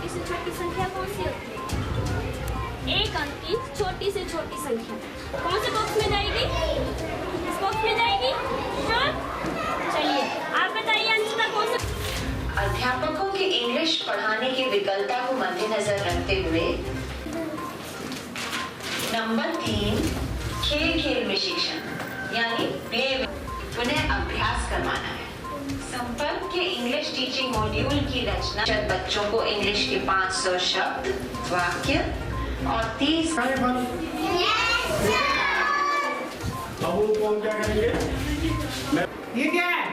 छोटी से छोटी संख्या कौन सी होती है? एक अंक की छोटी से छोटी संख्या कौन से बॉक्स में जाएगी? इस बॉक्स में जाएगी। हाँ, चलिए आप बताइए अंशिता कौन सा? अध्यापकों के इंग्लिश पढ़ाने की विकलता को मद्देनजर रखते हुए नंबर 3, खेल खेल में शिक्षण यानी पुनः अभ्यास करवाना है। संपर्क के इंग्लिश टीचिंग मॉड्यूल की रचना बच्चों को इंग्लिश के 500 शब्द, वाक्य और 30 कौन क्या करेंगे? ये क्या है?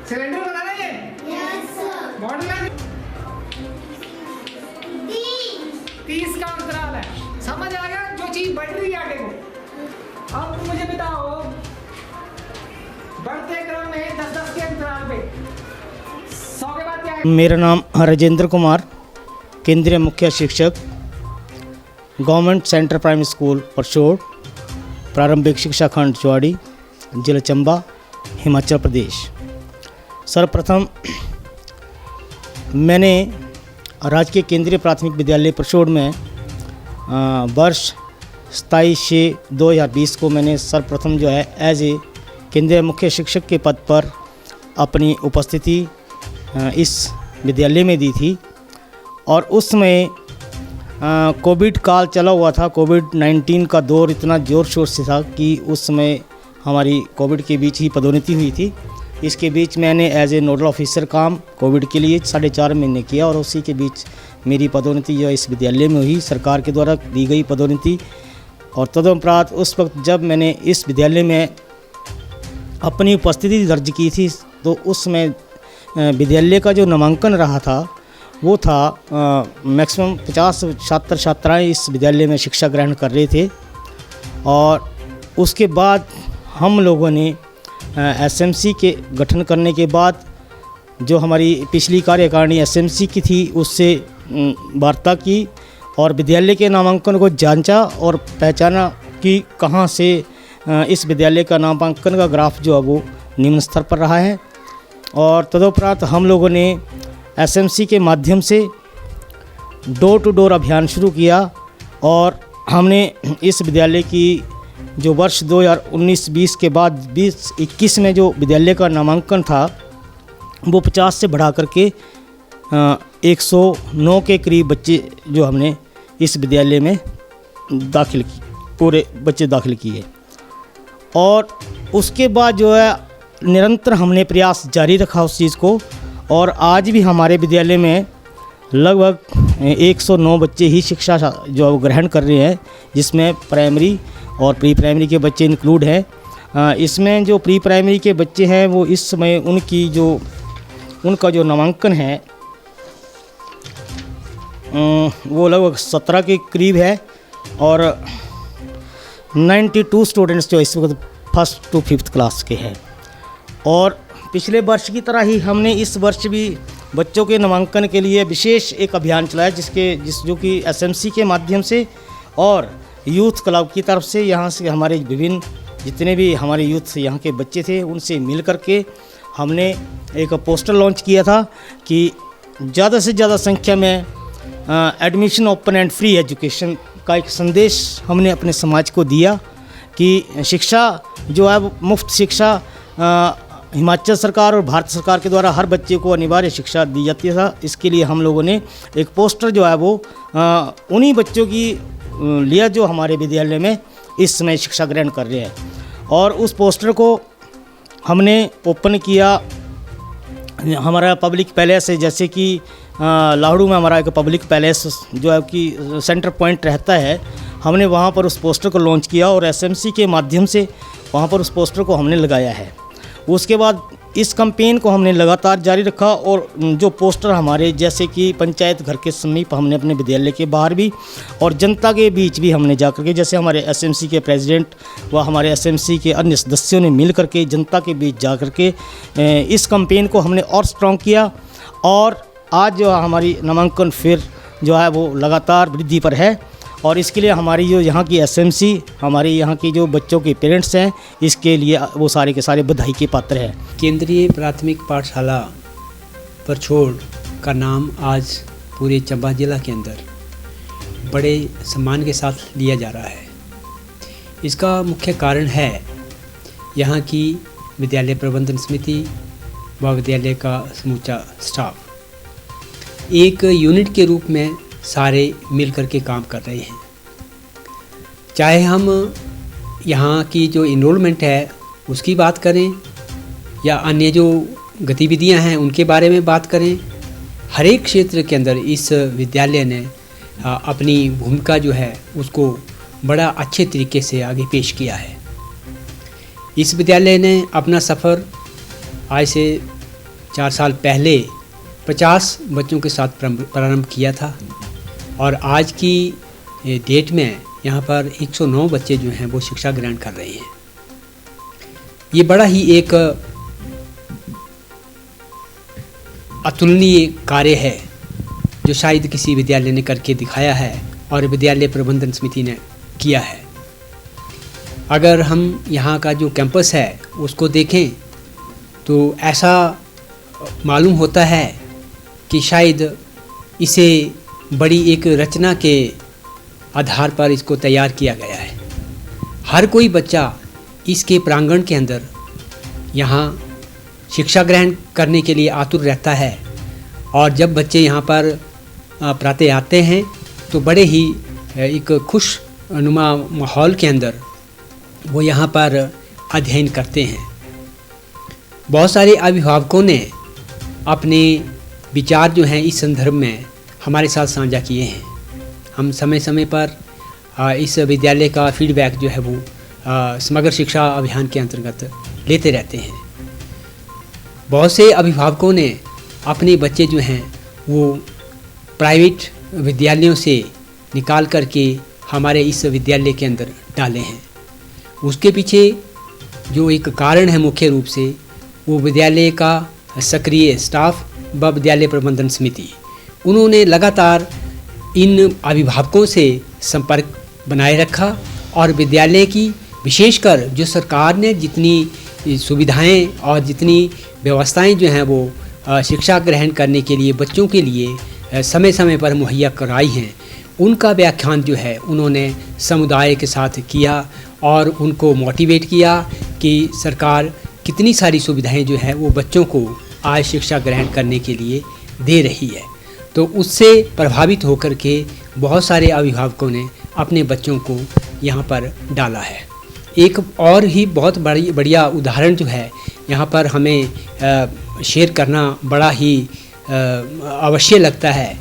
सिलेंडर बना रहे हैं? Yes sir. मॉडल है 30 का अंतराल है। समझ आ गया? जो चीज बढ़ रही है आगे को। अब मुझे बताओ, बढ़ते क्रम में 10-10 के अंतराल पे 100 के बाद क्या है? मेरा नाम राजेंद्र कुमार, केंद्रीय मुख्य शिक्षक, गवर्नमेंट सेंटर प्राइमरी स्कूल परशोड़, प्रारंभिक शिक्षा खंड चुवाड़ी, जिला चंबा, हिमाचल प्रदेश। सर्वप्रथम मैंने राजकीय केंद्रीय प्राथमिक विद्यालय परशोड़ में वर्ष 27/6/2020 को मैंने सर्वप्रथम जो है एज ए केंद्रीय मुख्य शिक्षक के पद पर अपनी उपस्थिति इस विद्यालय में दी थी। और उस समय कोविड काल चला हुआ था। कोविड-19 का दौर इतना ज़ोर शोर से था कि उस समय हमारी कोविड के बीच ही पदोन्नति हुई थी। इसके बीच मैंने एज ए नोडल ऑफिसर काम कोविड के लिए 4.5 महीने किया और उसी के बीच मेरी पदोन्नति जो इस विद्यालय में हुई, सरकार के द्वारा दी गई पदोन्नति। और तदुपरांत उस वक्त जब मैंने इस विद्यालय में अपनी उपस्थिति दर्ज की थी तो उस समय विद्यालय का जो नामांकन रहा था वो था मैक्सिमम 50 छात्र छात्राएँ इस विद्यालय में शिक्षा ग्रहण कर रहे थे। और उसके बाद हम लोगों ने एसएमसी के गठन करने के बाद जो हमारी पिछली कार्यकारिणी एसएमसी की थी उससे वार्ता की और विद्यालय के नामांकन को जांचा और पहचाना कि कहाँ से इस विद्यालय का नामांकन का ग्राफ जो है वो निम्न स्तर पर रहा है। और तदुपरांत हम लोगों ने एसएमसी के माध्यम से डोर टू डोर अभियान शुरू किया और हमने इस विद्यालय की जो वर्ष 2019-20 के बाद 2021 में जो विद्यालय का नामांकन था वो 50 से बढ़ा करके 109 के करीब बच्चे जो हमने इस विद्यालय में दाखिल की, पूरे बच्चे दाखिल किए। और उसके बाद जो है निरंतर हमने प्रयास जारी रखा उस चीज़ को और आज भी हमारे विद्यालय में लगभग 109 बच्चे ही शिक्षा जो ग्रहण कर रहे हैं, जिसमें प्राइमरी और प्री प्राइमरी के बच्चे इंक्लूड हैं। इसमें जो प्री प्राइमरी के बच्चे हैं वो इस समय उनका जो नामांकन है वो लगभग 17 के करीब है और 92 स्टूडेंट्स जो इस वक्त 1st to 5th क्लास के हैं। और पिछले वर्ष की तरह ही हमने इस वर्ष भी बच्चों के नामांकन के लिए विशेष एक अभियान चलाया जो कि एसएमसी के माध्यम से और यूथ क्लब की तरफ से यहाँ से हमारे विभिन्न जितने भी हमारे यूथ यहाँ के बच्चे थे उनसे मिल कर के हमने एक पोस्टर लॉन्च किया था कि ज़्यादा से ज़्यादा संख्या में admission open and free education का एक संदेश हमने अपने समाज को दिया कि शिक्षा जो है मुफ्त शिक्षा हिमाचल सरकार और भारत सरकार के द्वारा हर बच्चे को अनिवार्य शिक्षा दी जाती है। इसके लिए हम लोगों ने एक पोस्टर जो है वो उन्हीं बच्चों की लिया जो हमारे विद्यालय में इस समय शिक्षा ग्रहण कर रहे हैं। और उस पोस्टर को हमने ओपन किया हमारा पब्लिक पैलेस है, जैसे कि लाहड़ू में हमारा एक पब्लिक पैलेस जो है कि सेंटर पॉइंट रहता है, हमने वहाँ पर उस पोस्टर को लॉन्च किया और एसएमसी के माध्यम से वहाँ पर उस पोस्टर को हमने लगाया है। उसके बाद इस कैंपेन को हमने लगातार जारी रखा और जो पोस्टर हमारे जैसे कि पंचायत घर के समीप हमने अपने विद्यालय के बाहर भी और जनता के बीच भी हमने जाकर के, जैसे हमारे एसएमसी के प्रेसिडेंट व हमारे एसएमसी के अन्य सदस्यों ने मिल करके जनता के बीच जाकर के इस कैंपेन को हमने और स्ट्रॉन्ग किया। और आज जो हमारी नामांकन फिर जो है वो लगातार वृद्धि पर है और इसके लिए हमारी जो यहाँ की एसएमसी, हमारे यहाँ की जो बच्चों के पेरेंट्स हैं, इसके लिए वो सारे के सारे बधाई के पात्र हैं। केंद्रीय प्राथमिक पाठशाला परछोड़ का नाम आज पूरे चंबा जिला के अंदर बड़े सम्मान के साथ लिया जा रहा है। इसका मुख्य कारण है यहाँ की विद्यालय प्रबंधन समिति व विद्यालय का समूचा स्टाफ एक यूनिट के रूप में सारे मिलकर के काम कर रहे हैं। चाहे हम यहाँ की जो इनरोलमेंट है उसकी बात करें या अन्य जो गतिविधियाँ हैं उनके बारे में बात करें, हर एक क्षेत्र के अंदर इस विद्यालय ने अपनी भूमिका जो है उसको बड़ा अच्छे तरीके से आगे पेश किया है। इस विद्यालय ने अपना सफ़र आज से 4 साल पहले 50 बच्चों के साथ प्रारंभ किया था और आज की डेट में यहाँ पर 109 बच्चे जो हैं वो शिक्षा ग्रहण कर रहे हैं। ये बड़ा ही एक अतुलनीय कार्य है जो शायद किसी विद्यालय ने करके दिखाया है और विद्यालय प्रबंधन समिति ने किया है। अगर हम यहाँ का जो कैंपस है उसको देखें तो ऐसा मालूम होता है कि शायद इसे बड़ी एक रचना के आधार पर इसको तैयार किया गया है। हर कोई बच्चा इसके प्रांगण के अंदर यहाँ शिक्षा ग्रहण करने के लिए आतुर रहता है और जब बच्चे यहाँ पर प्रातः आते हैं तो बड़े ही एक खुश नुमा माहौल के अंदर वो यहाँ पर अध्ययन करते हैं। बहुत सारे अभिभावकों ने अपने विचार जो हैं इस संदर्भ में हमारे साथ साझा किए हैं। हम समय समय पर इस विद्यालय का फीडबैक जो है वो समग्र शिक्षा अभियान के अंतर्गत लेते रहते हैं। बहुत से अभिभावकों ने अपने बच्चे जो हैं वो प्राइवेट विद्यालयों से निकाल करके हमारे इस विद्यालय के अंदर डाले हैं। उसके पीछे जो एक कारण है मुख्य रूप से वो विद्यालय का सक्रिय स्टाफ व विद्यालय प्रबंधन समिति, उन्होंने लगातार इन अभिभावकों से संपर्क बनाए रखा और विद्यालय की विशेषकर जो सरकार ने जितनी सुविधाएं और जितनी व्यवस्थाएं जो हैं वो शिक्षा ग्रहण करने के लिए बच्चों के लिए समय समय पर मुहैया कराई हैं, उनका व्याख्यान जो है उन्होंने समुदाय के साथ किया और उनको मोटिवेट किया कि सरकार कितनी सारी सुविधाएं जो है वो बच्चों को आज शिक्षा ग्रहण करने के लिए दे रही है। तो उससे प्रभावित होकर के बहुत सारे अभिभावकों ने अपने बच्चों को यहाँ पर डाला है। एक और ही बहुत बढ़िया उदाहरण जो है यहाँ पर हमें शेयर करना बड़ा ही अवश्य लगता है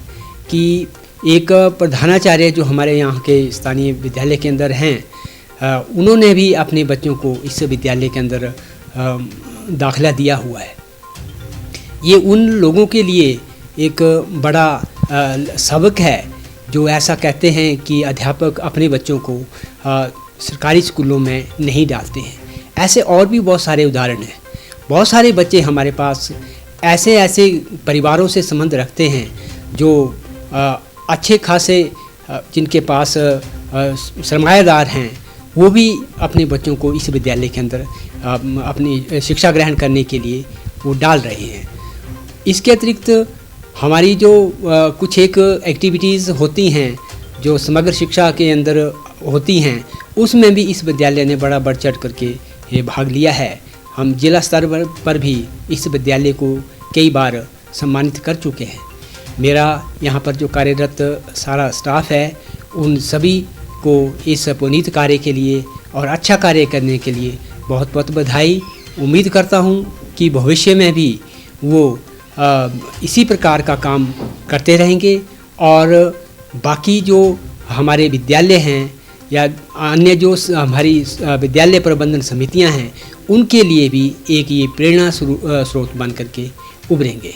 कि एक प्रधानाचार्य जो हमारे यहाँ के स्थानीय विद्यालय के अंदर हैं, उन्होंने भी अपने बच्चों को इस विद्यालय के अंदर दाखिला दिया हुआ है। ये उन लोगों के लिए एक बड़ा सबक है जो ऐसा कहते हैं कि अध्यापक अपने बच्चों को सरकारी स्कूलों में नहीं डालते हैं। ऐसे और भी बहुत सारे उदाहरण हैं। बहुत सारे बच्चे हमारे पास ऐसे परिवारों से संबंध रखते हैं जो अच्छे खासे जिनके पास सरमायादार हैं, वो भी अपने बच्चों को इस विद्यालय के अंदर अपनी शिक्षा ग्रहण करने के लिए वो डाल रहे हैं। इसके अतिरिक्त हमारी जो कुछ एक एक्टिविटीज़ होती हैं जो समग्र शिक्षा के अंदर होती हैं, उसमें भी इस विद्यालय ने बड़ा बढ़ चढ़ करके भाग लिया है। हम जिला स्तर पर भी इस विद्यालय को कई बार सम्मानित कर चुके हैं। मेरा यहाँ पर जो कार्यरत सारा स्टाफ है, उन सभी को इस पुनीत कार्य के लिए और अच्छा कार्य करने के लिए बहुत बहुत बधाई। उम्मीद करता हूँ कि भविष्य में भी वो इसी प्रकार का काम करते रहेंगे और बाकी जो हमारे विद्यालय हैं या अन्य जो हमारी विद्यालय प्रबंधन समितियां हैं, उनके लिए भी एक ये प्रेरणा स्रोत बन करके उभरेंगे।